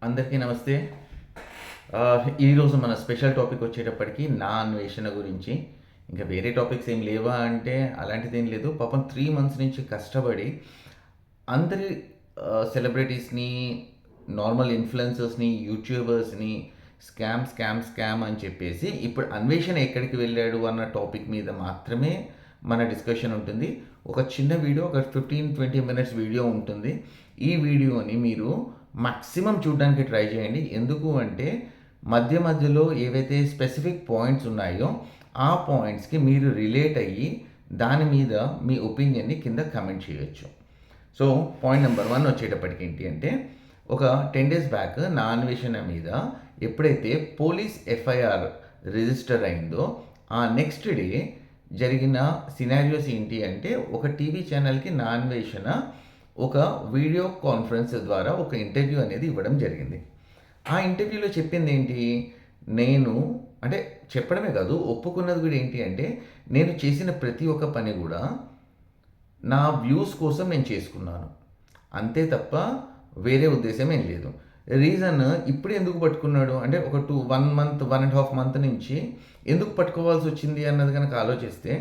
అందరికీ నమస్తే. ఈరోజు మన స్పెషల్ టాపిక్ వచ్చేటప్పటికి నా అన్వేషణ గురించి. ఇంకా వేరే టాపిక్స్ ఏం లేవా అంటే అలాంటిదేం లేదు. పాపం 3 మంత్స్ నుంచి కష్టపడి అందరి సెలబ్రిటీస్‌ని, నార్మల్ ఇన్‌ఫ్లుయెన్సర్స్‌ని, యూట్యూబర్స్‌ని స్కామ్ అని చెప్పేసి ఇప్పుడు అన్వేషణ ఎక్కడికి వెళ్ళాడు అన్న టాపిక్ మీద మాత్రమే మన డిస్కషన్ ఉంటుంది. ఒక చిన్న వీడియో, ఒక 15-20 మినిట్స్ వీడియో ఉంటుంది. ఈ వీడియోని మీరు మాక్సిమం చూడడానికి ట్రై చేయండి. ఎందుకు అంటే మధ్యలో ఏవైతే స్పెసిఫిక్ పాయింట్స్ ఉన్నాయో ఆ పాయింట్స్‌కి మీరు రిలేట్ అయ్యి దాని మీద మీ ఒపీనియన్‌ని కింద కామెంట్ చేయొచ్చు. సో పాయింట్ నెంబర్ 1 వచ్చేటప్పటికి ఏంటి అంటే, ఒక 10 డేస్ బ్యాక్ నా అన్వేషణ మీద ఎప్పుడైతే పోలీస్ ఎఫ్ఐఆర్ రిజిస్టర్ అయిందో ఆ నెక్స్ట్ డే జరిగిన సినారియోస్ ఏంటి అంటే, ఒక టీవీ ఛానల్‌కి నా అన్వేషణ ఒక వీడియో కాన్ఫరెన్స్ ద్వారా ఒక ఇంటర్వ్యూ అనేది ఇవ్వడం జరిగింది. ఆ ఇంటర్వ్యూలో చెప్పింది ఏంటి, నేను అంటే చెప్పడమే కాదు, ఒప్పుకున్నది కూడా ఏంటి అంటే, నేను చేసిన ప్రతి ఒక్క పని కూడా నా వ్యూస్ కోసం నేను చేసుకున్నాను. అంతే తప్ప వేరే ఉద్దేశ్యం ఏం లేదు. రీజన్ ఇప్పుడు ఎందుకు పట్టుకున్నాడు అంటే, ఒక 1 మంత్, 1.5 మంత్ నుంచి ఎందుకు పట్టుకోవాల్సి వచ్చింది అన్నది కనుక ఆలోచిస్తే,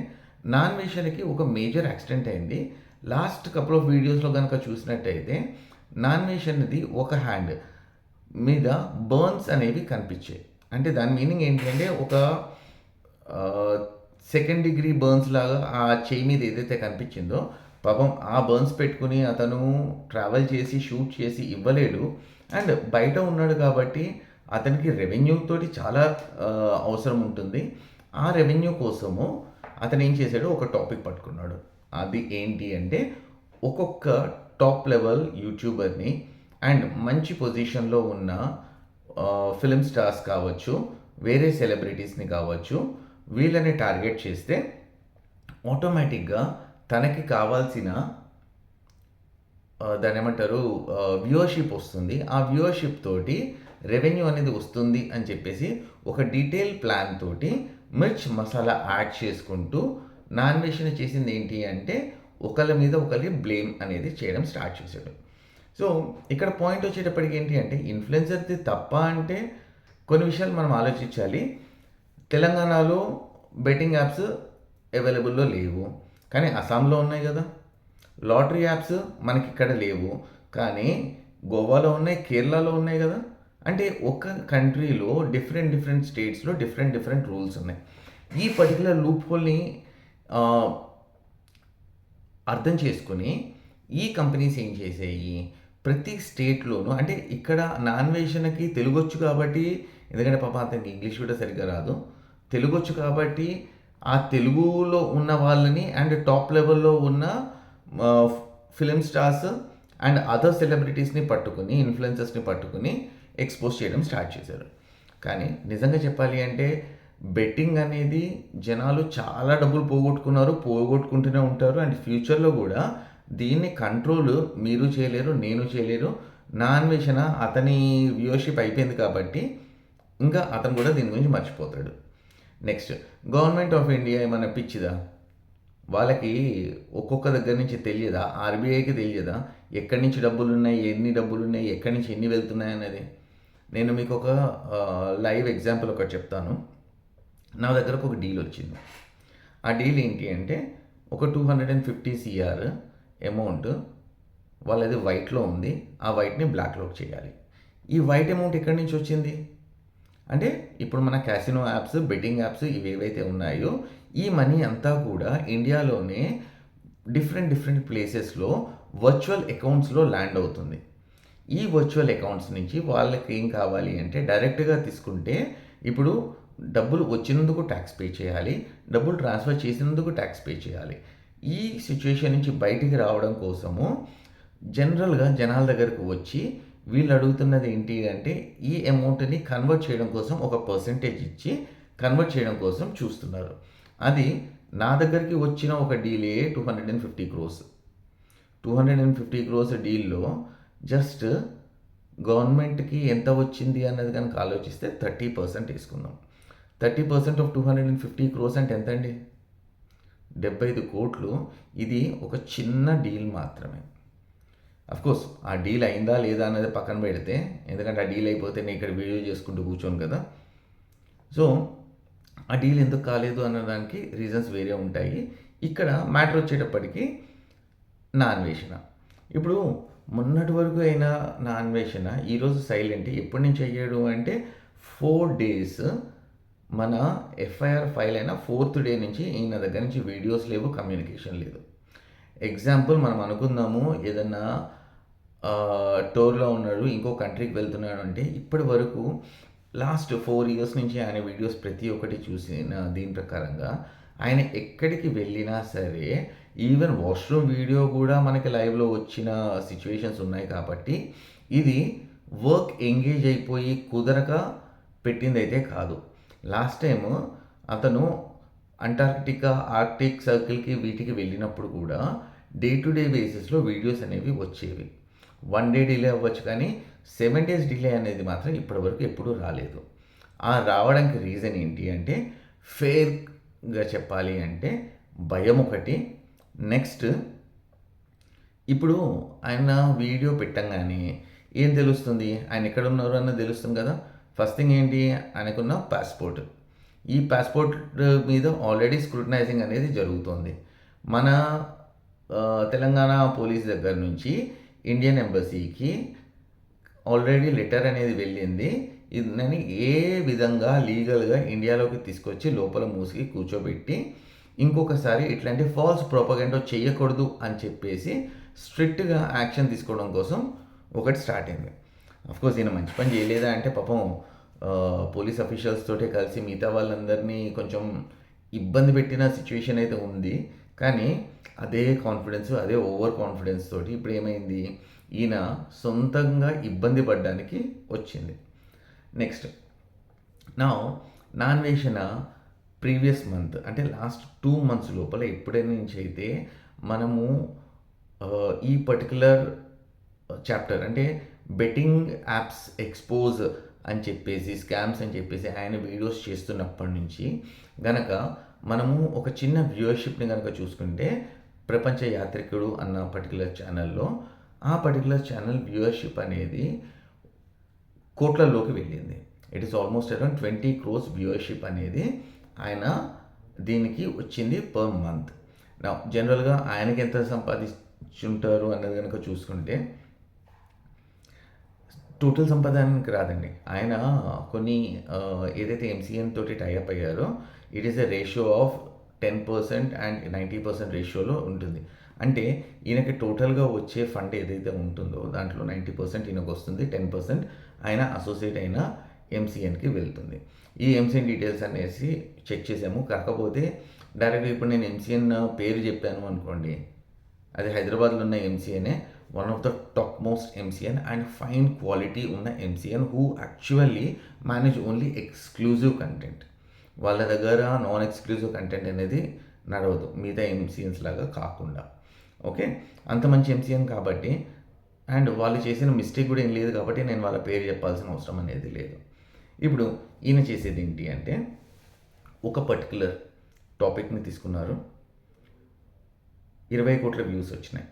నాన్ వేషన్‌కి ఒక మేజర్ యాక్సిడెంట్ అయింది. లాస్ట్ కపుల్ ఆఫ్ వీడియోస్‌లో గనుక చూసినట్టయితే నాన్ వేషన్‌ది ఒక హ్యాండ్ మీద బర్న్స్ అనేవి కనిపించాయి. అంటే దాని మీనింగ్ ఏంటి అంటే, ఒక సెకండ్ డిగ్రీ బర్న్స్ లాగా ఆ చెయ్యి మీద ఏదైతే కనిపించిందో, పాపం ఆ బర్న్స్ పెట్టుకుని అతను ట్రావెల్ చేసి, షూట్ చేసి ఇవ్వలేడు. అండ్ బయట ఉన్నాడు కాబట్టి అతనికి రెవెన్యూ తోటి చాలా అవసరం ఉంటుంది. ఆ రెవెన్యూ కోసము అతను ఏం చేశాడు, ఒక టాపిక్ పట్టుకున్నాడు. అది ఏంటి అంటే, ఒక్కొక్క టాప్ లెవెల్ యూట్యూబర్ని అండ్ మంచి పొజిషన్లో ఉన్న ఫిల్మ్ స్టార్స్ కావచ్చు, వేరే సెలబ్రిటీస్ని కావచ్చు, వీళ్ళని టార్గెట్ చేస్తే ఆటోమేటిక్గా తనకి కావాల్సిన దాన్ని ఏమంటారు, వ్యూవర్షిప్ వస్తుంది. ఆ వ్యూవర్షిప్ తోటి రెవెన్యూ అనేది వస్తుంది అని చెప్పేసి ఒక డీటెయిల్ ప్లాన్ తోటి మిర్చ్ మసాలా యాడ్ చేసుకుంటూ నాన్వేషణ చేసింది ఏంటి అంటే, ఒకళ్ళ మీద ఒకరికి బ్లేమ్ అనేది చేయడం స్టార్ట్ చేశాడు. సో ఇక్కడ పాయింట్ వచ్చేటప్పటికి ఏంటి అంటే, ఇన్ఫ్లుయెన్సర్ది తప్ప అంటే కొన్ని విషయాలు మనం ఆలోచించాలి. తెలంగాణలో బెట్టింగ్ యాప్స్ అవైలబుల్లో లేవు, కానీ అస్సాంలో ఉన్నాయి కదా. లాటరీ యాప్స్ మనకి ఇక్కడ లేవు, కానీ గోవాలో ఉన్నాయి, కేరళలో ఉన్నాయి కదా. అంటే ఒక కంట్రీలో డిఫరెంట్ స్టేట్స్లో డిఫరెంట్ రూల్స్ ఉన్నాయి. ఈ పర్టికులర్ లూప్ హోల్ని అర్థం చేసుకుని ఈ కంపెనీస్ ఏం చేసాయి, ప్రతి స్టేట్లోనూ అంటే ఇక్కడ నాన్వేషణకి తెలుగొచ్చు కాబట్టి, ఎందుకంటే పాప అతనికి ఇంగ్లీష్ కూడా సరిగ్గా రాదు, తెలుగొచ్చు కాబట్టి ఆ తెలుగులో ఉన్న వాళ్ళని అండ్ టాప్ లెవెల్లో ఉన్న ఫిలిం స్టార్స్ అండ్ అదర్ సెలబ్రిటీస్ని పట్టుకుని, ఇన్ఫ్లుయెన్సర్స్ని పట్టుకుని ఎక్స్పోజ్ చేయడం స్టార్ట్ చేశారు. కానీ నిజంగా చెప్పాలి అంటే, బెట్టింగ్ అనేది జనాలు చాలా డబ్బులు పోగొట్టుకుంటూనే ఉంటారు. అండ్ ఫ్యూచర్లో కూడా దీన్ని కంట్రోల్ మీరు చేయలేరు, నేను చేయలేరు. నా అన్వేషణ అతని వ్యూవర్షిప్ అయిపోయింది కాబట్టి ఇంకా అతను కూడా దీని గురించి మర్చిపోతాడు. నెక్స్ట్, గవర్నమెంట్ ఆఫ్ ఇండియా ఏమన్నా పిచ్చిదా? వాళ్ళకి ఒక్కొక్క దగ్గర నుంచి తెలియదా? ఆర్బీఐకి తెలియదా ఎక్కడి నుంచి డబ్బులు ఉన్నాయి, ఎన్ని డబ్బులు ఉన్నాయి, ఎక్కడి నుంచి ఎన్ని వెళ్తున్నాయి అనేది? నేను మీకు ఒక లైవ్ ఎగ్జాంపుల్ ఒకటి చెప్తాను. నా దగ్గరకు ఒక డీల్ వచ్చింది. ఆ డీల్ ఏంటి అంటే, ఒక 250 CR అమౌంట్ వాళ్ళది వైట్లో ఉంది. ఆ వైట్ని బ్లాక్లోకి చేయాలి. ఈ వైట్ అమౌంట్ ఎక్కడి నుంచి వచ్చింది అంటే, ఇప్పుడు మన క్యాసినో యాప్స్, బెట్టింగ్ యాప్స్ ఇవి ఏవైతే ఉన్నాయో ఈ మనీ అంతా కూడా ఇండియాలోనే డిఫరెంట్ ప్లేసెస్లో వర్చువల్ అకౌంట్స్లో ల్యాండ్ అవుతుంది. ఈ వర్చువల్ అకౌంట్స్ నుంచి వాళ్ళకి ఏం కావాలి అంటే, డైరెక్ట్గా తీసుకుంటే ఇప్పుడు డబ్బులు వచ్చినందుకు ట్యాక్స్ పే చేయాలి, డబ్బులు ట్రాన్స్ఫర్ చేసినందుకు ట్యాక్స్ పే చేయాలి. ఈ సిచ్యువేషన్ నుంచి బయటికి రావడం కోసము జనరల్గా జనాల దగ్గరకు వచ్చి వీళ్ళు అడుగుతున్నది ఏంటి అంటే, ఈ అమౌంట్ని కన్వర్ట్ చేయడం కోసం ఒక పర్సంటేజ్ ఇచ్చి కన్వర్ట్ చేయడం కోసం చూస్తున్నారు. అది నా దగ్గరికి వచ్చిన ఒక డీలే 250 crores. 250 crores డీల్లో జస్ట్ గవర్నమెంట్కి ఎంత వచ్చింది అన్నది కనుక ఆలోచిస్తే 30% వేసుకుందాం. 30% ఆఫ్ 250 crores అంటే ఎంత అండి? 75 కోట్లు. ఇది ఒక చిన్న డీల్ మాత్రమే. అఫ్కోర్స్ ఆ డీల్ అయిందా లేదా అనేది పక్కన పెడితే, ఎందుకంటే ఆ డీల్ అయిపోతే నేను ఇక్కడ వీడియో చేసుకుంటూ కూర్చోను కదా. సో ఆ డీల్ ఎందుకు కాలేదు అనడానికి రీజన్స్ వేరే ఉంటాయి. ఇక్కడ మ్యాటర్ వచ్చేటప్పటికి నా అన్వేషణ. ఇప్పుడు మొన్నటి వరకు అయిన నా అన్వేషణ ఈరోజు సైలెంట్. ఎప్పటి నుంచి అయ్యాడు అంటే 4 డేస్ మన ఎఫ్ఐఆర్ ఫైల్ అయిన 4th డే నుంచి ఈయన దగ్గర నుంచి వీడియోస్ లేవు, కమ్యూనికేషన్ లేదు. ఎగ్జాంపుల్ మనం అనుకుందాము, ఏదన్నా టూర్లో ఉన్నాడు, ఇంకో కంట్రీకి వెళ్తున్నాడు అంటే ఇప్పటి వరకు లాస్ట్ 4 ఇయర్స్ నుంచి ఆయన వీడియోస్ ప్రతి ఒక్కటి చూసిన దీని ప్రకారంగా ఆయన ఎక్కడికి వెళ్ళినా సరే, ఈవెన్ వాష్రూమ్ వీడియో కూడా మనకి లైవ్లో వచ్చిన సిచ్యువేషన్స్ ఉన్నాయి. కాబట్టి ఇది వర్క్ ఎంగేజ్ అయిపోయి కుదరక పెట్టిందైతే కాదు. లాస్ట్ టైము అతను అంటార్క్టికా, ఆర్క్టిక్ సర్కిల్కి వీటికి వెళ్ళినప్పుడు కూడా డే టు డే బేసిస్లో వీడియోస్ అనేవి వచ్చేవి. 1 డే డిలే అవ్వచ్చు, కానీ 7 డేస్ డిలే అనేది మాత్రం ఇప్పటివరకు ఎప్పుడూ రాలేదు. ఆ రావడానికి రీజన్ ఏంటి అంటే, ఫేర్గా చెప్పాలి అంటే భయం ఒకటి. నెక్స్ట్, ఇప్పుడు ఆయన వీడియో పెట్టంగానే ఏం తెలుస్తుంది, ఆయన ఎక్కడ ఉన్నారు అన్నది తెలుస్తుంది కదా. ఫస్ట్ థింగ్ ఏంటి, ఆయనకున్న పాస్పోర్ట్. ఈ పాస్పోర్ట్ మీద ఆల్రెడీ స్క్రూటనైజింగ్ అనేది జరుగుతుంది. మన తెలంగాణ పోలీస్ దగ్గర నుంచి ఇండియన్ ఎంబసీకి ఆల్రెడీ లెటర్ అనేది వెళ్ళింది. ఇదని ఏ విధంగా లీగల్గా ఇండియాలోకి తీసుకొచ్చి లోపల మూసికి కూర్చోబెట్టి ఇంకొకసారి ఇట్లాంటి ఫాల్స్ ప్రొపగెండా చేయకూడదు అని చెప్పేసి స్ట్రిక్ట్గా యాక్షన్ తీసుకోవడం కోసం ఒకటి స్టార్ట్ అయింది. అఫ్కోర్స్ ఈయన మంచి పని చేయలేదా అంటే, పాపం పోలీస్ అఫీషియల్స్ తోటే కలిసి మిగతా వాళ్ళందరినీ కొంచెం ఇబ్బంది పెట్టిన సిచ్యువేషన్ అయితే ఉంది. కానీ అదే కాన్ఫిడెన్స్, అదే ఓవర్ కాన్ఫిడెన్స్ తోటి ఇప్పుడు ఏమైంది, ఈయన సొంతంగా ఇబ్బంది పడడానికి వచ్చింది. నెక్స్ట్, నా అన్వేషణ ప్రీవియస్ మంత్ అంటే లాస్ట్ 2 months లోపల ఎప్పుడైనా నుంచి అయితే మనము ఈ పర్టికులర్ చాప్టర్ అంటే బెట్టింగ్ యాప్స్ ఎక్స్పోజ్ అని చెప్పేసి, స్కామ్స్ అని చెప్పేసి ఆయన వీడియోస్ చేస్తున్నప్పటి నుంచి గనక మనము ఒక చిన్న వ్యూవర్షిప్ని కనుక చూసుకుంటే, ప్రపంచ యాత్రికుడు అన్న పర్టికులర్ ఛానల్లో ఆ పర్టికులర్ ఛానల్ వ్యూవర్షిప్ అనేది కోట్లలోకి వెళ్ళింది. It is almost around 20 crores viewership అనేది ఆయన దీనికి వచ్చింది పర్ మంత్. నా జనరల్గా ఆయనకి ఎంత సంపాదించుంటారు అన్నది కనుక చూసుకుంటే, టోటల్ సంపాదనకి రాదండి. ఆయన కొన్ని ఏదైతే ఎంసీఎన్ తోటి టైఅప్ అయ్యారో, it is a ratio of 10% and 90% రేషియోలో ఉంటుంది. అంటే ఈయనకి టోటల్గా వచ్చే ఫండ్ ఏదైతే ఉంటుందో దాంట్లో 90% ఈయనకు వస్తుంది, 10% ఆయన అసోసియేట్ అయిన ఎంసీఎన్కి వెళ్తుంది. ఈ ఎంసీఎన్ డీటెయిల్స్ అనేసి చెక్ చేసాము. కాకపోతే డైరెక్ట్గా ఇప్పుడు నేను ఎంసీఎన్ పేరు చెప్పాను అనుకోండి, అది హైదరాబాద్లో ఉన్న ఎంసీఎనే, one of the top most MCN and fine quality ఉన్న MCN who actually manage only exclusive content. వాళ్ళ దగ్గర నాన్ ఎక్స్క్లూజివ్ కంటెంట్ అనేది నడవదు, మిగతా ఎంసీఎన్స్ లాగా కాకుండా. ఓకే, అంత మంచి ఎంసీఎన్ కాబట్టి, అండ్ వాళ్ళు చేసిన మిస్టేక్ కూడా ఏం లేదు కాబట్టి నేను వాళ్ళ పేరు చెప్పాల్సిన అవసరం అనేది లేదు. ఇప్పుడు ఈయన చేసేది ఏంటి అంటే, ఒక పర్టికులర్ టాపిక్ని తీసుకున్నారు, 20 కోట్ల వ్యూస్ వచ్చినాయి.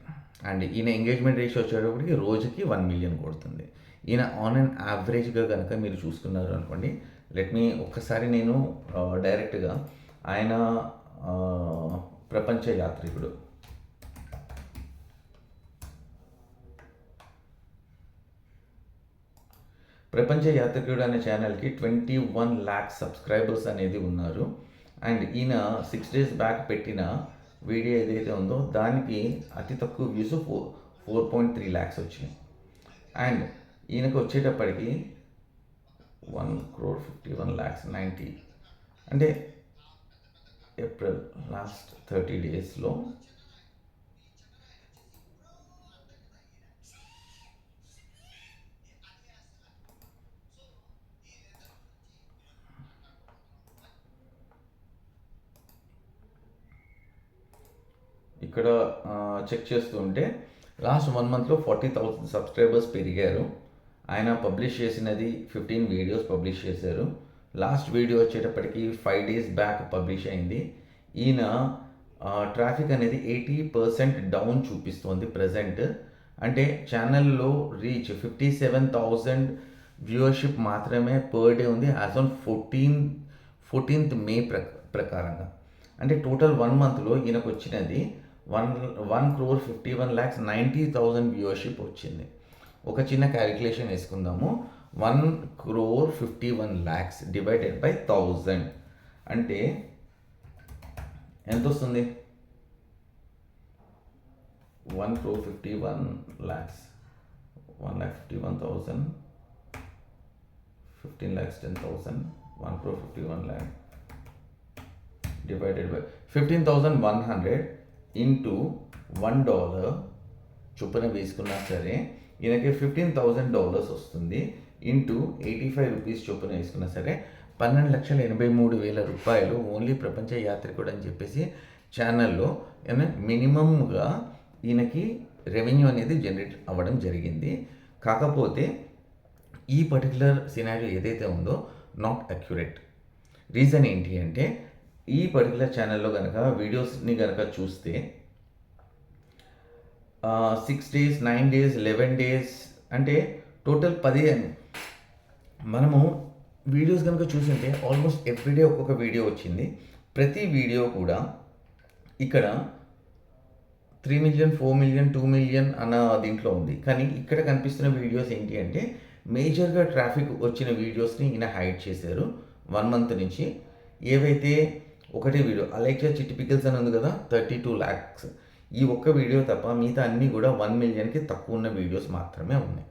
అండ్ ఈయన ఎంగేజ్మెంట్ రేషియో వచ్చేటప్పటికి రోజుకి 1 million కొడుతుంది. ఈయన ఆన్ అండ్ యావరేజ్గా కనుక మీరు చూసుకున్నారు అనుకోండి, ఒక్కసారి నేను డైరెక్ట్గా ఆయన ప్రపంచ యాత్రికుడు అనే ఛానల్కి 21 lakh సబ్స్క్రైబర్స్ అనేది ఉన్నారు. అండ్ ఈయన 6 days బ్యాక్ పెట్టిన వీడియో ఏదైతే ఉందో దానికి అతి తక్కువ వ్యూస్ 4.3 lakhs వచ్చినాయి. అండ్ ఈయనకు వచ్చేటప్పటికి 1,51,90,000 అంటే ఏప్రిల్ లాస్ట్ 30 daysలో ఇక్కడ చెక్ చేస్తూ ఉంటే లాస్ట్ 1 monthలో 40,000 సబ్స్క్రైబర్స్ పెరిగారు. ఆయన పబ్లిష్ చేసినది 15 వీడియోస్ పబ్లిష్ చేశారు. లాస్ట్ వీడియో వచ్చేటప్పటికి 5 days బ్యాక్ పబ్లిష్ అయింది. ఈయన ట్రాఫిక్ అనేది 80% డౌన్ చూపిస్తోంది ప్రజెంట్. అంటే ఛానల్లో రీచ్ 57,000 వ్యూవర్షిప్ మాత్రమే పర్ డే ఉంది యాజ్ ఆన్ 14th మే ప్రకారంగా. అంటే టోటల్ 1 మంత్లో ఈయనకు వచ్చినది 1,51,90,000 వ్యూవర్షిప్ వచ్చింది. ఒక చిన్న క్యాలిక్యులేషన్ వేసుకుందాము. 1,51,00,000 డివైడెడ్ బై 1000 అంటే ఎంత వస్తుంది? 1,51,00,000 1,51,000 15 lakhs 10,000 1,51,00,000 divided by 15,100 into $1 చొప్పున వేసుకున్నా సరే ఈయనకి $15,000 వస్తుంది. ఇంటూ 85 రూపీస్ చొప్పున వేసుకున్నా సరే 12,83,000 రూపాయలు ఓన్లీ ప్రపంచ యాత్రికుడు అని చెప్పేసి ఛానల్లో మినిమంగా ఈయనకి రెవెన్యూ అనేది జనరేట్ అవ్వడం జరిగింది. కాకపోతే ఈ పర్టికులర్ సినారియో ఏదైతే ఉందో నాట్ అక్యురేట్. రీజన్ ఏంటి అంటే ఈ పర్టికులర్ ఛానల్లో కనుక వీడియోస్ని కనుక చూస్తే 6 days 9 days 11 days అంటే టోటల్ 10 మనము వీడియోస్ కనుక చూసింటే ఆల్మోస్ట్ ఎవ్రీడే ఒక్కొక్క వీడియో వచ్చింది. ప్రతి వీడియో కూడా ఇక్కడ 3 million 4 million 2 million అన్న దీంట్లో ఉంది. కానీ ఇక్కడ కనిపిస్తున్న వీడియోస్ ఏంటి అంటే మేజర్గా ట్రాఫిక్ వచ్చిన వీడియోస్ని ఈయన హైడ్ చేశారు 1 month నుంచి. ఏవైతే ఒకటే వీడియో అలెక్సా చిట్టి పికిల్స్ అని ఉంది కదా 32 lakhs, ఈ ఒక్క వీడియో తప్ప మిగతా అన్నీ కూడా 1 millionకి తక్కువ ఉన్న వీడియోస్ మాత్రమే ఉన్నాయి.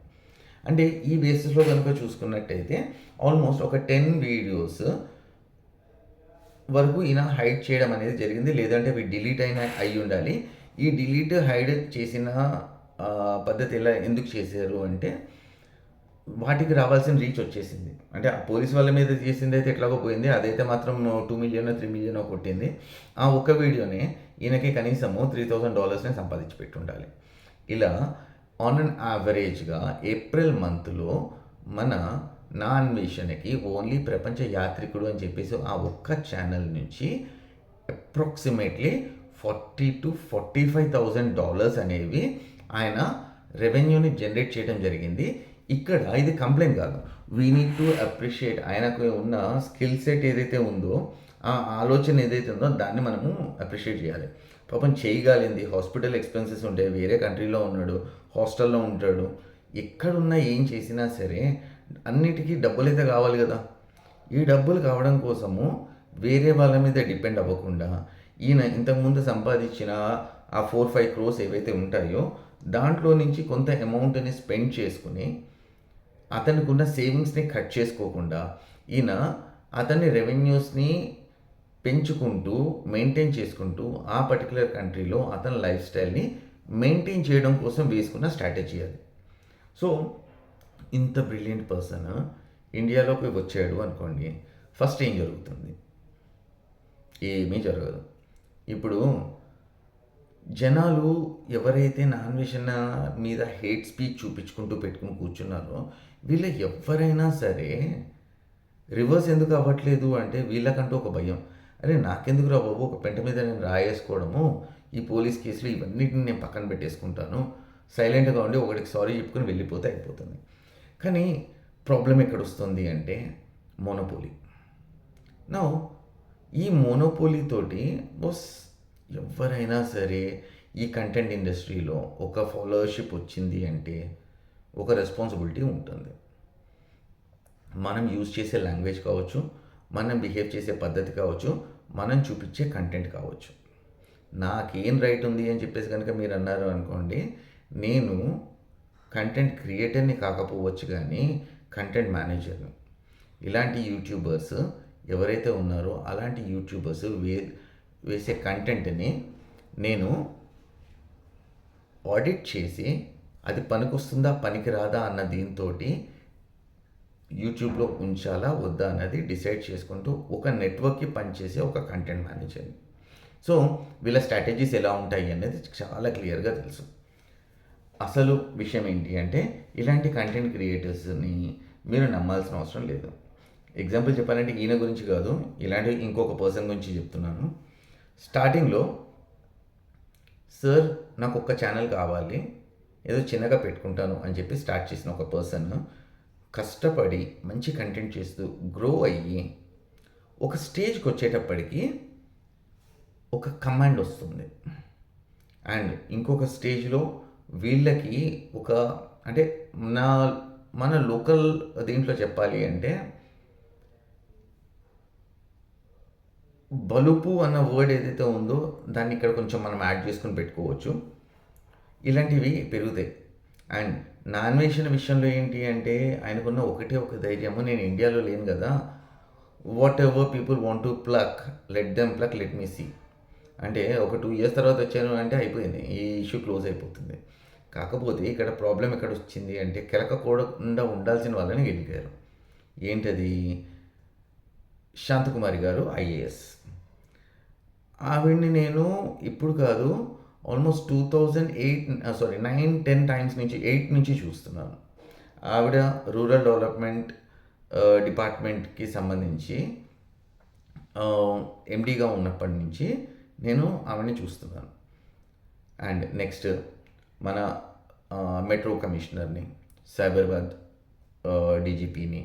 అంటే ఈ బేసిస్లో కనుక చూసుకున్నట్టయితే ఆల్మోస్ట్ ఒక 10 వీడియోస్ వరకు ఈయన హైడ్ చేయడం అనేది జరిగింది. లేదంటే అవి డిలీట్ అయి ఉండాలి. ఈ డిలీట్ హైడ్ చేసిన పద్ధతి ఎందుకు చేశారు అంటే వాటికి రావాల్సిన రీచ్ వచ్చేసింది. అంటే ఆ పోలీస్ వాళ్ళ మీద చేసింది అయితే ఎట్లాగో పోయింది, అదైతే మాత్రం 2 million 3 million కొట్టింది. ఆ ఒక్క వీడియోనే ఈయనకి కనీసము $3,000 సంపాదించి పెట్టుండాలి. ఇలా ఆన్ అండ్ యావరేజ్గా ఏప్రిల్ మంత్లో మన నా అన్వేషణకి ఓన్లీ ప్రపంచ యాత్రికుడు అని చెప్పేసి ఆ ఒక్క ఛానల్ నుంచి అప్రాక్సిమేట్లీ $40,000 to $45,000 అనేవి ఆయన రెవెన్యూని జనరేట్ చేయడం జరిగింది. ఇక్కడ ఇది కంప్లైంట్ కాదు, వీ నీడ్ టు అప్రిషియేట్ ఆయనకు ఉన్న స్కిల్ సెట్ ఏదైతే ఉందో ఆ ఆలోచన ఏదైతే ఉందో దాన్ని మనము అప్రిషియేట్ చేయాలి. పాపం చేయగలిగింది. హాస్పిటల్ ఎక్స్పెన్సెస్ ఉంటాయి, వేరే కంట్రీలో ఉన్నాడు, హాస్టల్లో ఉంటాడు, ఎక్కడున్నా ఏం చేసినా సరే అన్నిటికీ డబ్బులు అయితే కావాలి కదా. ఈ డబ్బులు కావడం కోసము వేరే వాళ్ళ మీద డిపెండ్ అవ్వకుండా ఈయన ఇంతకుముందు సంపాదించిన ఆ 4-5 crores ఏవైతే ఉంటాయో దాంట్లో నుంచి కొంత అమౌంట్ని స్పెండ్ చేసుకుని అతనికి ఉన్న సేవింగ్స్ని కట్ చేసుకోకుండా ఈయన అతని రెవెన్యూస్ని పెంచుకుంటూ మెయింటైన్ చేసుకుంటూ ఆ పర్టికులర్ కంట్రీలో అతని లైఫ్ స్టైల్ని మెయింటైన్ చేయడం కోసం వేసుకున్న స్ట్రాటజీ అది. సో ఇంత బ్రిలియంట్ పర్సన్ ఇండియాలోకి వచ్చాడు అనుకోండి, ఫస్ట్ ఏం జరుగుతుంది? ఏమీ జరగదు. ఇప్పుడు జనాలు ఎవరైతే నాన్వేషణ మీద హేట్ స్పీచ్ చూపించుకుంటూ పెట్టుకుని కూర్చున్నారో వీళ్ళ ఎవరైనా సరే రివర్స్ ఎందుకు అవ్వట్లేదు అంటే వీళ్ళకంటూ ఒక భయం. అరే నాకెందుకు రా బాబు, ఒక పెంట మీద నేను రాయేసుకోవడము, ఈ పోలీస్ కేసులు ఇవన్నిటిని నేను పక్కన పెట్టేసుకుంటాను, సైలెంట్గా ఉండి ఒకటికి సారీ చెప్పుకొని వెళ్ళిపోతే అయిపోతుంది. కానీ ప్రాబ్లం ఎక్కడ వస్తుంది అంటే మోనోపోలీ. నా ఈ మోనోపోలీతోటి బస్ ఎవరైనా సరే ఈ కంటెంట్ ఇండస్ట్రీలో ఒక ఫాలోవర్షిప్ వచ్చింది అంటే ఒక రెస్పాన్సిబిలిటీ ఉంటుంది. మనం యూజ్ చేసే లాంగ్వేజ్ కావచ్చు, మనం బిహేవ్ చేసే పద్ధతి కావచ్చు, మనం చూపించే కంటెంట్ కావచ్చు. నాకేం రైట్ ఉంది అని చెప్పేసి కనుక మీరు అన్నారు అనుకోండి, నేను కంటెంట్ క్రియేటర్ని కాకపోవచ్చు కానీ కంటెంట్ మేనేజర్ని. ఇలాంటి యూట్యూబర్స్ ఎవరైతే ఉన్నారో అలాంటి యూట్యూబర్స్ వేసే కంటెంట్ని నేను ఆడిట్ చేసి అది పనికొస్తుందా పనికిరాదా అన్న దీంతో యూట్యూబ్లో ఉంచాలా వద్దా అన్నది డిసైడ్ చేసుకుంటూ ఒక నెట్వర్క్కి పనిచేసే ఒక కంటెంట్ మేనేజర్ని. సో వీళ్ళ స్ట్రాటజీస్ ఎలా ఉంటాయి అనేది చాలా క్లియర్గా తెలుసు. అసలు విషయం ఏంటి అంటే ఇలాంటి కంటెంట్ క్రియేటర్స్ని మీరు నమ్మాల్సిన అవసరం లేదు. ఎగ్జాంపుల్ చెప్పాలంటే ఈయన గురించి కాదు, ఇలాంటి ఇంకొక పర్సన్ గురించి చెప్తున్నాను. స్టార్టింగ్లో సార్ నాకు ఒక్క ఛానల్ కావాలి, ఏదో చిన్నగా పెట్టుకుంటాను అని చెప్పి స్టార్ట్ చేసిన ఒక పర్సన్ కష్టపడి మంచి కంటెంట్ చేస్తూ గ్రో అయ్యి ఒక స్టేజ్కి వచ్చేటప్పటికి ఒక కమాండ్ వస్తుంది. అండ్ ఇంకొక స్టేజ్లో వీళ్ళకి ఒక అంటే నా మన లోకల్ దీంట్లో చెప్పాలి అంటే బలుపు అన్న వర్డ్ ఏదైతే ఉందో దాన్ని ఇక్కడ కొంచెం మనం యాడ్ చేసుకొని పెట్టుకోవచ్చు. ఇలాంటివి పెరుగుతాయి. అండ్ నాన్వేషన్ విషయంలో ఏంటి అంటే ఆయనకున్న ఒకటే ఒక ధైర్యము, నేను ఇండియాలో లేను కదా, whatever people want to pluck, let them pluck, let me see. అంటే ఒక 2 years తర్వాత వచ్చాను అంటే అయిపోయింది, ఈ ఇష్యూ క్లోజ్ అయిపోతుంది. కాకపోతే ఇక్కడ ప్రాబ్లం ఎక్కడ వచ్చింది అంటే కెలకకూడకుండా ఉండాల్సిన వాళ్ళని గెలికారు. ఏంటది? శాంతకుమారి గారు ఐఏఎస్. ఆవిడ్ని నేను ఇప్పుడు కాదు ఆల్మోస్ట్ 9-10 టైమ్స్ నుంచి 8 నుంచి చూస్తున్నాను. ఆవిడ రూరల్ డెవలప్మెంట్ డిపార్ట్మెంట్కి సంబంధించి ఎండీగా ఉన్నప్పటి నుంచి నేను ఆవిడని చూస్తున్నాను. అండ్ నెక్స్ట్ మన మెట్రో కమిషనర్ని, సైబరాబాద్ డీజీపీని,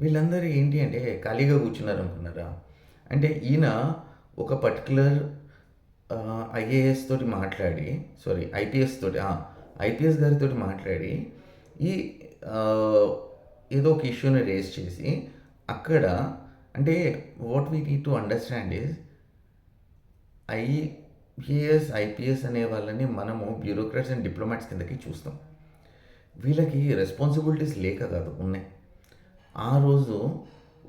వీళ్ళందరూ ఏంటి అంటే ఖాళీగా కూర్చున్నారు అనుకున్నారా? అంటే ఈయన ఒక పర్టికులర్ ఐఏఎస్ తోటి మాట్లాడి, ఐపీఎస్ గారితో మాట్లాడి ఈ ఏదో ఒక ఇష్యూని రేస్ చేసి అక్కడ అంటే what we need to understand is IAS IPS అనే వాళ్ళని మనము బ్యూరోక్రాట్స్ అండ్ డిప్లొమాట్స్ కిందకి చూస్తాం. వీళ్ళకి రెస్పాన్సిబిలిటీస్ లేక కాదు, ఉన్నాయి. ఆ రోజు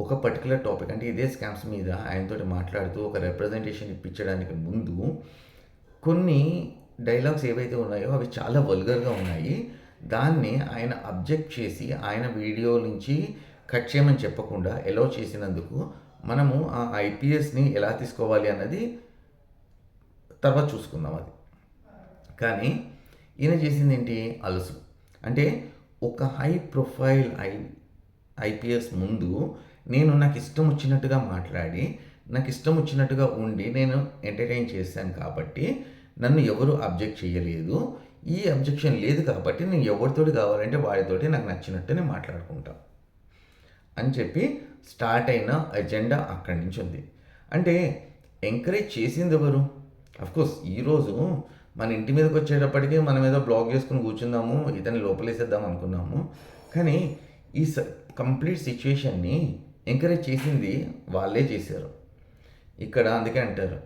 ఒక పర్టికులర్ టాపిక్ అంటే ఇదే స్కామ్స్ మీద ఆయనతో మాట్లాడుతూ ఒక రిప్రజెంటేషన్ ఇప్పించడానికి ముందు కొన్ని డైలాగ్స్ ఏవైతే ఉన్నాయో అవి చాలా వల్గర్గా ఉన్నాయి. దాన్ని ఆయన అబ్జెక్ట్ చేసి ఆయన వీడియో నుంచి కట్ చేయమని చెప్పకుండా ఎలో చేసినందుకు మనము ఆ ఐపీఎస్ని ఎలా తీసుకోవాలి అన్నది తర్వాత చూసుకుందాం. అది కానీ ఈయన చేసింది ఏంటి? అలసు. అంటే ఒక హై ప్రొఫైల్ ఐపీఎస్ ముందు నేను నాకు ఇష్టం వచ్చినట్టుగా మాట్లాడి, నాకు ఇష్టం వచ్చినట్టుగా ఉండి నేను ఎంటర్టైన్ చేశాను కాబట్టి నన్ను ఎవరు అబ్జెక్ట్ చేయలేదు. ఈ అబ్జెక్షన్ లేదు కాబట్టి నేను ఎవరితోటి కావాలంటే వాడితోటి నాకు నచ్చినట్టు నేను మాట్లాడుకుంటాను అని చెప్పి స్టార్ట్ అయిన ఎజెండా అక్కడి నుంచి ఉంది. అంటే ఎంకరేజ్ చేసింది ఎవరు? అఫ్కోర్స్ ఈరోజు మన ఇంటి మీదకి వచ్చేటప్పటికీ మనం ఏదో బ్లాగ్ చేసుకుని కూర్చుందాము, ఇతన్ని లోపలేసేద్దాం అనుకున్నాము. కానీ ఈ కంప్లీట్ సిచ్యువేషన్ని ఎంకరేజ్ చేసింది వాళ్ళే చేశారు. ఇక్కడ అందుకే అంటారు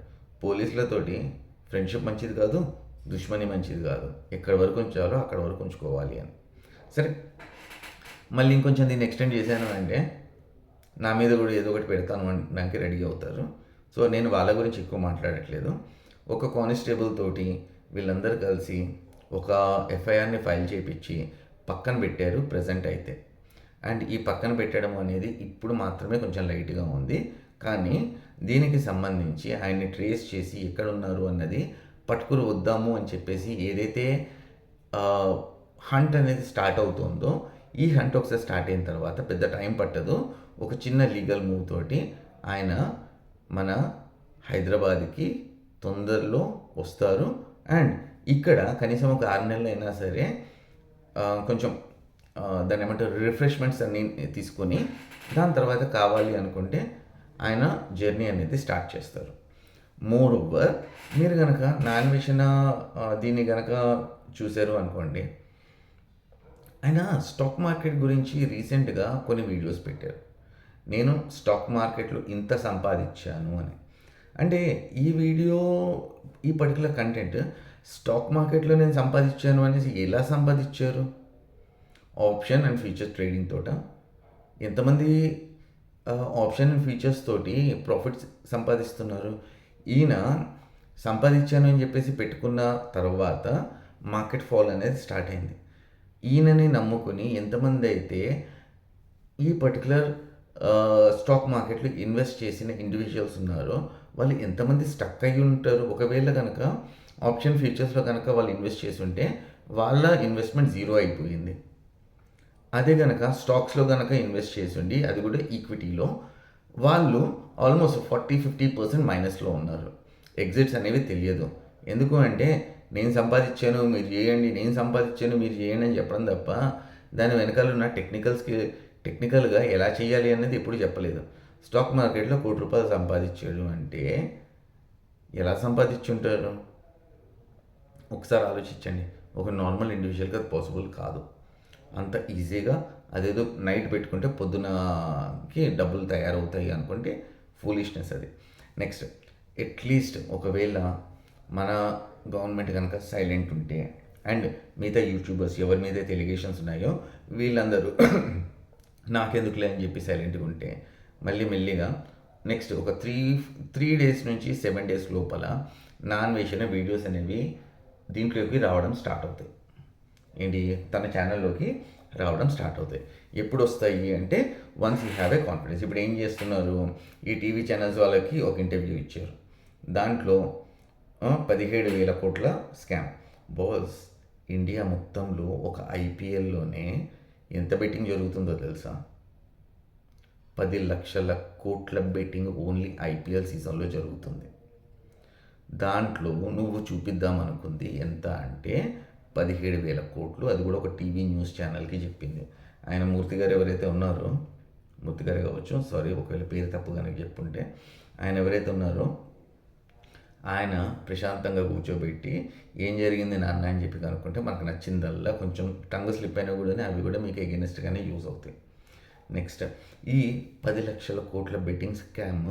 పోలీసులతోటి ఫ్రెండ్షిప్ మంచిది కాదు, దుష్మని మంచిది కాదు, ఎక్కడి వరకు ఉంచాలో అక్కడ వరకు ఉంచుకోవాలి అని. సరే, మళ్ళీ ఇంకొంచెం దీన్ని ఎక్స్టెండ్ చేశాను అంటే నా మీద కూడా ఏదో ఒకటి పెడతాను అనడానికి రెడీ అవుతారు. సో నేను వాళ్ళ గురించి ఎక్కువ మాట్లాడట్లేదు. ఒక కానిస్టేబుల్ తోటి వీళ్ళందరూ కలిసి ఒక ఎఫ్ఐఆర్ని ఫైల్ చేయించి పక్కన పెట్టారు ప్రజెంట్ అయితే. అండ్ ఈ పక్కన పెట్టడం అనేది ఇప్పుడు మాత్రమే కొంచెం లైట్గా ఉంది. కానీ దీనికి సంబంధించి ఆయన్ని ట్రేస్ చేసి ఎక్కడ ఉన్నారు అన్నది పట్టుకుని వద్దాము అని చెప్పేసి ఏదైతే హంట్ అనేది స్టార్ట్ అవుతుందో, ఈ హంట్ ఒకసారి స్టార్ట్ అయిన తర్వాత పెద్ద టైం పట్టదు. ఒక చిన్న లీగల్ మూవ్ తోటి ఆయన మన హైదరాబాద్కి తొందరలో వస్తారు. అండ్ ఇక్కడ కనీసం ఒక 6 నెలలు అయినా సరే కొంచెం దాన్ని ఏమంటారు రిఫ్రెష్మెంట్స్ అన్నీ తీసుకొని దాని తర్వాత కావాలి అనుకుంటే ఆయన జర్నీ అనేది స్టార్ట్ చేస్తారు. మోర్ ఓవర్ మీరు కనుక నాన్వేషన్ దీన్ని కనుక చూశారు అనుకోండి, ఆయన స్టాక్ మార్కెట్ గురించి రీసెంట్గా కొన్ని వీడియోస్ పెట్టారు. నేను స్టాక్ మార్కెట్లో ఇంత సంపాదించాను అని. అంటే ఈ వీడియో ఈ పర్టికులర్ కంటెంట్ స్టాక్ మార్కెట్లో నేను సంపాదించాను అనేసి ఎలా సంపాదించారు? ఆప్షన్ అండ్ ఫీచర్స్ ట్రేడింగ్ తోట. ఎంతమంది ఆప్షన్ అండ్ ఫీచర్స్ తోటి ప్రాఫిట్స్ సంపాదిస్తున్నారు? ఈయన సంపాదించాను అని చెప్పేసి పెట్టుకున్న తర్వాత మార్కెట్ ఫాల్ అనేది స్టార్ట్ అయింది. ఈయనని నమ్ముకుని ఎంతమంది అయితే ఈ పర్టికులర్ స్టాక్ మార్కెట్లో ఇన్వెస్ట్ చేసిన ఇండివిజువల్స్ ఉన్నారో వాళ్ళు ఎంతమంది స్టక్ అయ్యి ఉంటారు? ఒకవేళ కనుక ఆప్షన్ ఫీచర్స్లో కనుక వాళ్ళు ఇన్వెస్ట్ చేసి ఉంటే వాళ్ళ ఇన్వెస్ట్మెంట్ జీరో అయిపోయింది. అదే కనుక స్టాక్స్లో కనుక ఇన్వెస్ట్ చేసి ఉండి అది కూడా ఈక్విటీలో, వాళ్ళు ఆల్మోస్ట్ 40-50% మైనస్లో ఉన్నారు. ఎగ్జిట్స్ అనేవి తెలియదు. ఎందుకు అంటే నేను సంపాదించాను మీరు చేయండి, నేను సంపాదించాను మీరు చేయండి అని చెప్పడం తప్ప దాని వెనకాల ఉన్న టెక్నికల్గా ఎలా చేయాలి అనేది ఎప్పుడు చెప్పలేదు. స్టాక్ మార్కెట్లో ₹1,00,00,000 సంపాదించాడు అంటే ఎలా సంపాదించుంటారు? ఒకసారి ఆలోచించండి. ఒక నార్మల్ ఇండివిజువల్‌గా అది పాసిబుల్ కాదు. అంత ఈజీగా అదేదో నైట్ పెట్టుకుంటే పొద్దునకి డబ్బులు తయారవుతాయి అనుకుంటే ఫూలిష్నెస్ అది. నెక్స్ట్, అట్లీస్ట్ ఒకవేళ మన గవర్నమెంట్ కనుక సైలెంట్ ఉంటే అండ్ మిగతా యూట్యూబర్స్ ఎవరి మీద అయితే ఎలిగేషన్స్ ఉన్నాయో వీళ్ళందరూ నాకెందుకులే అని చెప్పి సైలెంట్గా ఉంటే మళ్ళీ మెల్లిగా నెక్స్ట్ ఒక త్రీ డేస్ నుంచి 7 డేస్ లోపల నాన్ వేసిన వీడియోస్ అనేవి దీంట్లోకి రావడం స్టార్ట్ అవుతాయి. ఏంటి, తన ఛానల్లోకి రావడం స్టార్ట్ అవుతాయి. ఎప్పుడు వస్తాయి అంటే once you have a confidence. ఇప్పుడు ఏం చేస్తున్నారు, ఈ టీవీ ఛానల్స్ వాళ్ళకి ఒక ఇంటర్వ్యూ ఇచ్చారు. దాంట్లో 17,000 కోట్ల స్కామ్. బాస్, ఇండియా మొత్తంలో ఒక ఐపీఎల్లోనే ఎంత బెట్టింగ్ జరుగుతుందో తెలుసా? 10 లక్షల కోట్ల బెట్టింగ్ ఓన్లీ ఐపీఎల్ సీజన్లో జరుగుతుంది. దాంట్లో నువ్వు చూపిద్దాం అనుకుంది ఎంత అంటే 17,000 కోట్లు. అది కూడా ఒక టీవీ న్యూస్ ఛానల్కి చెప్పింది. ఆయన మూర్తి గారు ఎవరైతే ఉన్నారో, మూర్తి గారే కావచ్చు, సారీ ఒకవేళ పేరు తప్పు కనుక చెప్పుంటే, ఆయన ఎవరైతే ఉన్నారో ఆయన ప్రశాంతంగా కూర్చోబెట్టి ఏం జరిగింది నాన్న అని చెప్పి కనుక్కుంటే మనకు నచ్చిందల్లా కొంచెం టంగ్ స్లిప్ అయినా కూడా అవి కూడా మీకు ఎగెనిస్ట్గానే యూజ్ అవుతాయి. నెక్స్ట్, ఈ 10 లక్షల కోట్ల బెట్టింగ్ స్కామ్,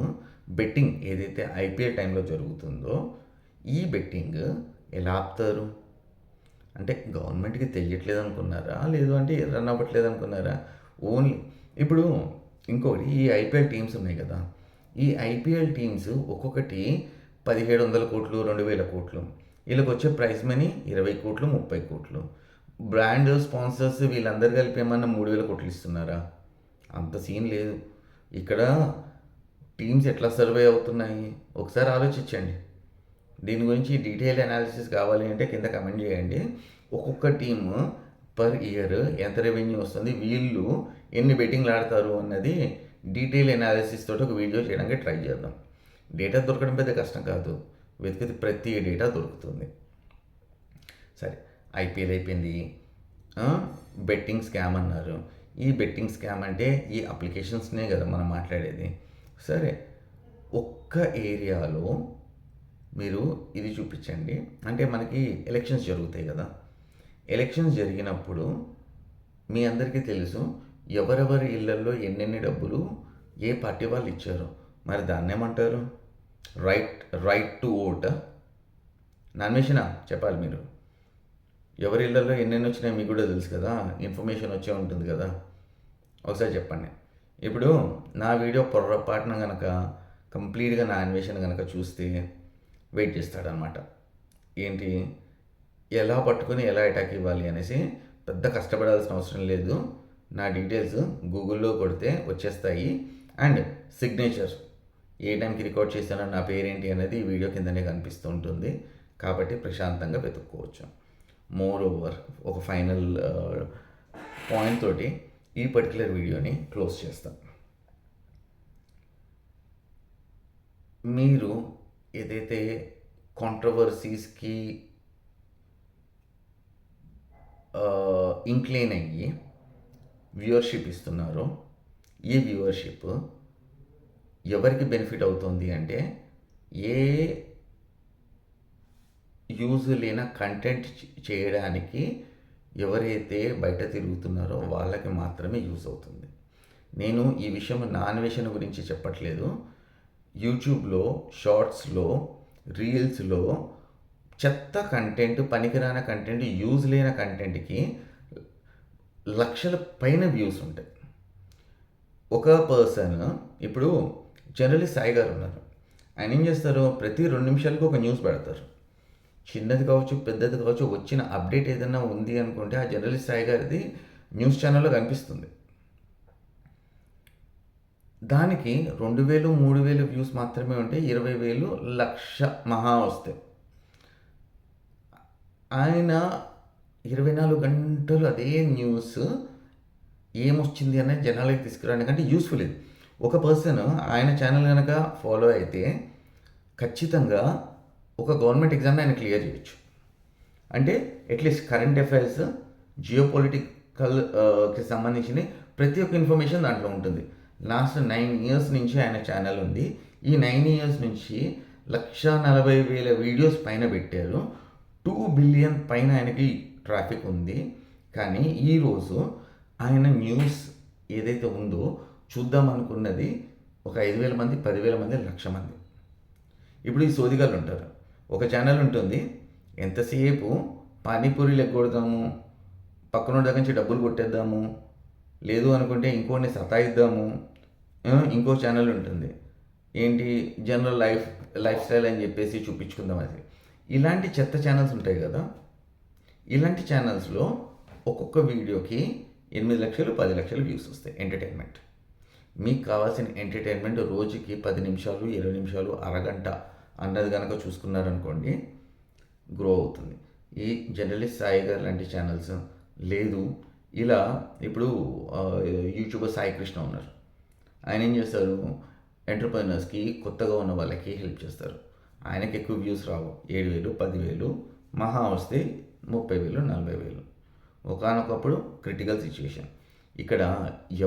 బెట్టింగ్ ఏదైతే ఐపీఎల్ టైంలో జరుగుతుందో ఈ బెట్టింగ్ ఎలా ఆపుతారు అంటే గవర్నమెంట్కి తెలియట్లేదు అనుకున్నారా, లేదు అంటే రన్ అవ్వట్లేదు అనుకున్నారా? ఓన్లీ ఇప్పుడు ఇంకొకటి, ఈ ఐపీఎల్ టీమ్స్ ఉన్నాయి కదా, ఈ ఐపీఎల్ టీమ్స్ ఒక్కొక్కటి 1,700 కోట్లు, 2,000 కోట్లు. వీళ్ళకి వచ్చే ప్రైజ్ మనీ 20 కోట్లు, 30 కోట్లు. బ్రాండ్ స్పాన్సర్స్ వీళ్ళందరూ కలిపి ఏమన్నా 3,000 కోట్లు ఇస్తున్నారా? అంత సీన్ లేదు. ఇక్కడ టీమ్స్ ఎట్లా సర్వే అవుతున్నాయి ఒకసారి ఆలోచించండి. దీని గురించి డీటెయిల్ అనాలిసిస్ కావాలి అంటే కింద కమెంట్ చేయండి. ఒక్కొక్క టీమ్ పర్ ఇయర్ ఎంత రెవెన్యూ వస్తుంది, వీళ్ళు ఎన్ని బెట్టింగ్లు ఆడతారు అన్నది డీటెయిల్ అనాలిసిస్ తోటి ఒక వీడియో చేయడానికి ట్రై చేద్దాం. డేటా దొరకడం పెద్ద కష్టం కాదు, వెతికితే ప్రతి డేటా దొరుకుతుంది. సరే, ఐపీఎల్ అయిపోయింది, బెట్టింగ్ స్కామ్ అన్నారు. ఈ బెట్టింగ్ స్కామ్ అంటే ఈ అప్లికేషన్స్నే కదా మనం మాట్లాడేది. సరే, ఒక్క ఏరియాలో మీరు ఇది చూపించండి. అంటే మనకి ఎలక్షన్స్ జరుగుతాయి కదా, ఎలక్షన్స్ జరిగినప్పుడు మీ అందరికీ తెలుసు ఎవరెవరి ఇళ్లల్లో ఎన్నెన్ని డబ్బులు ఏ పార్టీ వాళ్ళు ఇచ్చారు. మరి దాన్ని ఏమంటారు? Right to vote. నామినేషనా చెప్పాలి మీరు. ఎవరి ఇళ్లలో ఎన్నెన్ని వచ్చినాయి మీకు కూడా తెలుసు కదా, ఇన్ఫర్మేషన్ వచ్చే ఉంటుంది కదా. ఒకసారి చెప్పండి. ఇప్పుడు నా వీడియో పొరపాటున కనుక కంప్లీట్గా నా అన్వేషణ కనుక చూస్తే వెయిట్ చేస్తాడనమాట. ఏంటి, ఎలా పట్టుకొని ఎలా అటాక్ ఇవ్వాలి అనేసి పెద్ద కష్టపడాల్సిన అవసరం లేదు. నా డీటెయిల్స్ గూగుల్లో కొడితే వచ్చేస్తాయి. అండ్ సిగ్నేచర్ ఏ టైంకి రికార్డ్ చేశానో నా పేరేంటి అనేది ఈ వీడియో కిందనే కనిపిస్తూ ఉంటుంది. కాబట్టి ప్రశాంతంగా వెతుక్కోవచ్చు. మోర్ ఓవర్ ఒక ఫైనల్ పాయింట్ తోటి ఈ పర్టికులర్ వీడియోని క్లోజ్ చేస్తాం. మీరు ఏదైతే కాంట్రవర్సీస్కి ఇంక్లైన్ అయ్యి వ్యూవర్షిప్ ఇస్తున్నారో, ఈ వ్యూవర్షిప్ ఎవరికి బెనిఫిట్ అవుతుంది అంటే ఏ యూజ్ లేని కంటెంట్ చేయడానికి ఎవరైతే బయట తిరుగుతున్నారో వాళ్ళకి మాత్రమే యూజ్ అవుతుంది. నేను ఈ విషయం నా అన్వేషణ గురించి చెప్పట్లేదు. యూట్యూబ్లో షార్ట్స్లో రీల్స్లో చెత్త కంటెంట్, పనికిరాని కంటెంట్, యూజ్ లేని కంటెంట్కి లక్షల పైన వ్యూస్ ఉంటాయి. ఒక పర్సన్ ఇప్పుడు జర్నలిస్ట్ సాయి గారు ఉన్నారు. ఆయన ఏం చేస్తారు, ప్రతి 2 నిమిషాలకు ఒక న్యూస్ పెడతారు. చిన్నది కావచ్చు, పెద్దది కావచ్చు, వచ్చిన అప్డేట్ ఏదైనా ఉంది అనుకుంటే ఆ జర్నలిస్ట్ సాయి గారిది న్యూస్ ఛానల్లో కనిపిస్తుంది. దానికి 2,000, 3,000 వ్యూస్ మాత్రమే ఉంటాయి. 20,000, 1,00,000 మహా వస్తాయి. ఆయన 24 గంటలు అదే న్యూస్ ఏమొచ్చింది అనేది జనాలకి తీసుకురావడానికంటే యూస్ఫుల్ ఇది. ఒక పర్సన్ ఆయన ఛానల్ కనుక ఫాలో అయితే ఖచ్చితంగా ఒక గవర్నమెంట్ ఎగ్జామ్ని ఆయన క్లియర్ చేయొచ్చు. అంటే అట్లీస్ట్ కరెంట్ అఫైర్స్, జియోపొలిటికల్కి సంబంధించిన ప్రతి ఒక్క ఇన్ఫర్మేషన్ దాంట్లో ఉంటుంది. లాస్ట్ 9 ఇయర్స్ నుంచి ఆయన ఛానల్ ఉంది. ఈ 9 ఇయర్స్ నుంచి 1,40,000 వీడియోస్ పైన పెట్టారు. 2 బిలియన్ పైన ఆయనకి ట్రాఫిక్ ఉంది. కానీ ఈరోజు ఆయన న్యూస్ ఏదైతే ఉందో చూద్దాం అనుకున్నది ఒక 5,000 మంది, 10,000 మంది, 1,00,000 మంది. ఇప్పుడు ఈ సోదిగాళ్ళు ఉంటారు. ఒక ఛానల్ ఉంటుంది, ఎంతసేపు పానీపూరీలు ఎగ్గొడదాము, పక్కన దగ్గర నుంచి డబ్బులు కొట్టేద్దాము, లేదు అనుకుంటే ఇంకోటిని సతాయిద్దాము. ఇంకో ఛానల్ ఉంటుంది, ఏంటి జనరల్ లైఫ్ స్టైల్ అని చెప్పేసి చూపించుకుందాం. అది ఇలాంటి చెత్త ఛానల్స్ ఉంటాయి కదా. ఇలాంటి ఛానల్స్లో ఒక్కొక్క వీడియోకి 8 లక్షలు 10 లక్షలు వ్యూస్ వస్తాయి. ఎంటర్టైన్మెంట్, మీకు కావాల్సిన ఎంటర్టైన్మెంట్ రోజుకి 10 నిమిషాలు 20 నిమిషాలు అరగంట అన్నది కనుక చూసుకున్నారనుకోండి, గ్రో అవుతుంది. ఈ జర్నలిస్ట్ సాయి గారు లాంటి ఛానల్స్ లేదు. ఇలా ఇప్పుడు యూట్యూబర్ సాయి కృష్ణ ఉన్నారు. ఆయన ఏం చేస్తారు, ఎంటర్ప్రైనర్స్కి కొత్తగా ఉన్న వాళ్ళకి హెల్ప్ చేస్తారు. ఆయనకి ఎక్కువ వ్యూస్ రావు, 7,000 10,000, మహా వస్తే 30,000 40,000. ఒకానొకప్పుడు క్రిటికల్ సిచ్యువేషన్. ఇక్కడ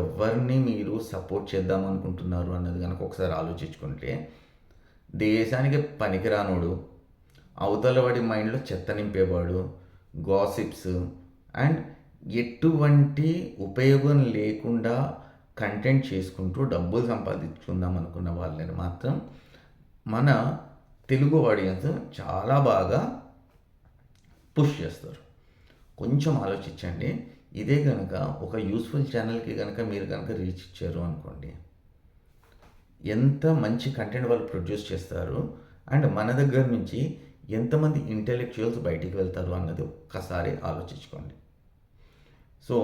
ఎవరిని మీరు సపోర్ట్ చేద్దాం అనుకుంటున్నారు అన్నది కనుక ఒకసారి ఆలోచించుకుంటే, దేశానికి పనికిరానోడు, అవతల వాడి మైండ్లో చెత్త నింపేవాడు, గాసిప్స్ అండ్ ఎటువంటి ఉపయోగం లేకుండా కంటెంట్ చేసుకుంటూ డబ్బులు సంపాదించుకుందాం అనుకున్న వాళ్ళని మాత్రం మన తెలుగు ఆడియన్స్ చాలా బాగా పుష్ చేస్తారు. కొంచెం ఆలోచించండి. ఇదే కనుక ఒక యూస్ఫుల్ ఛానల్కి కనుక మీరు కనుక రీచ్ ఇచ్చారు అనుకోండి, ఎంత మంచి కంటెంట్ వాళ్ళు ప్రొడ్యూస్ చేస్తారు అండ్ మన దగ్గర నుంచి ఎంతమంది ఇంటెలెక్చువల్స్ బయటికి వెళ్తారు అన్నది ఒక్కసారి ఆలోచించుకోండి. సో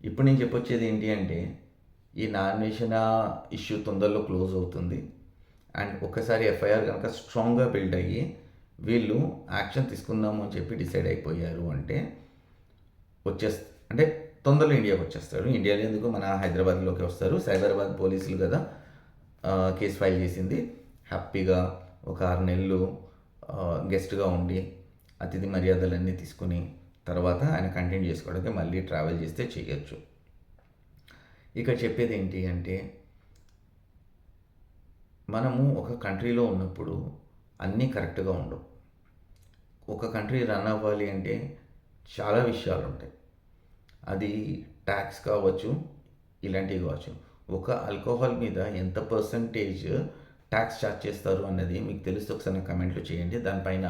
ఇప్పుడు నేను చెప్పొచ్చేది ఏంటి అంటే, ఈ నామినేషన్ ఇష్యూ తొందరలో క్లోజ్ అవుతుంది. అండ్ ఒక్కసారి ఎఫ్ఐఆర్ కనుక స్ట్రాంగ్గా బిల్డ్ అయ్యి వీళ్ళు యాక్షన్ తీసుకుందాము అని చెప్పి డిసైడ్ అయిపోయారు అంటే అంటే తొందరలో ఇండియాకి వచ్చేస్తారు. ఇండియాలో ఎందుకు, మన హైదరాబాద్లోకి వస్తారు. సైబరాబాద్ పోలీసులు కదా కేసు ఫైల్ చేసింది. హ్యాపీగా ఒక 6 నెలలు గెస్ట్గా ఉండి అతిథి మర్యాదలన్నీ తీసుకుని తర్వాత ఆయన కంటిన్యూ చేసుకోవడానికి మళ్ళీ ట్రావెల్ చేస్తే చేయొచ్చు. ఇక చెప్పేది ఏంటి అంటే, మనము ఒక కంట్రీలో ఉన్నప్పుడు అన్నీ కరెక్ట్గా ఉండవు. ఒక కంట్రీ రన్ అవ్వాలి అంటే చాలా విషయాలు ఉంటాయి. అది ట్యాక్స్ కావచ్చు, ఇలాంటివి కావచ్చు. ఒక ఆల్కహాల్ మీద ఎంత పర్సంటేజ్ ట్యాక్స్ ఛార్జ్ చేస్తారు అన్నది మీకు తెలిస్తే ఒకసారి కమెంట్లో చేయండి. దానిపైన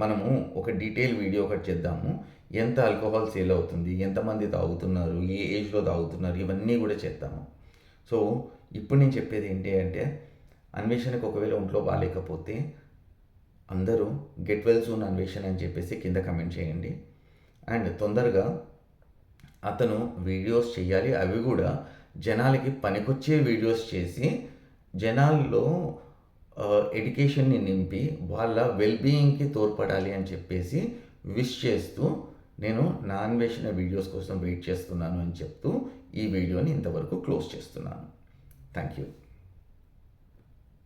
మనము ఒక డీటెయిల్ వీడియో ఒకటి చేద్దాము. ఎంత ఆల్కహాల్ సేల్ అవుతుంది, ఎంతమంది తాగుతున్నారు, ఏ ఏజ్లో తాగుతున్నారు, ఇవన్నీ కూడా చేద్దాము. సో ఇప్పుడు నేను చెప్పేది ఏంటి అంటే, అన్వేషణకు ఒకవేళ ఒంట్లో బాగాలేకపోతే అందరూ గెట్ వెల్ సూన్ అన్వేషణ అని చెప్పేసి కింద కమెంట్ చేయండి. అండ్ తొందరగా అతను వీడియోస్ చేయాలి, అవి కూడా జనాలకి పనికొచ్చే వీడియోస్ చేసి జనాల్లో ఎడ్యుకేషన్ని నింపి వాళ్ళ వెల్బీయింగ్కి తోడ్పడాలి అని చెప్పేసి విష్ చేస్తూ నేను నా అన్వేషణ వీడియోస్ కోసం వెయిట్ చేస్తున్నాను అని చెప్తూ ఈ వీడియోని ఇంతవరకు క్లోజ్ చేస్తున్నాను. Thank you.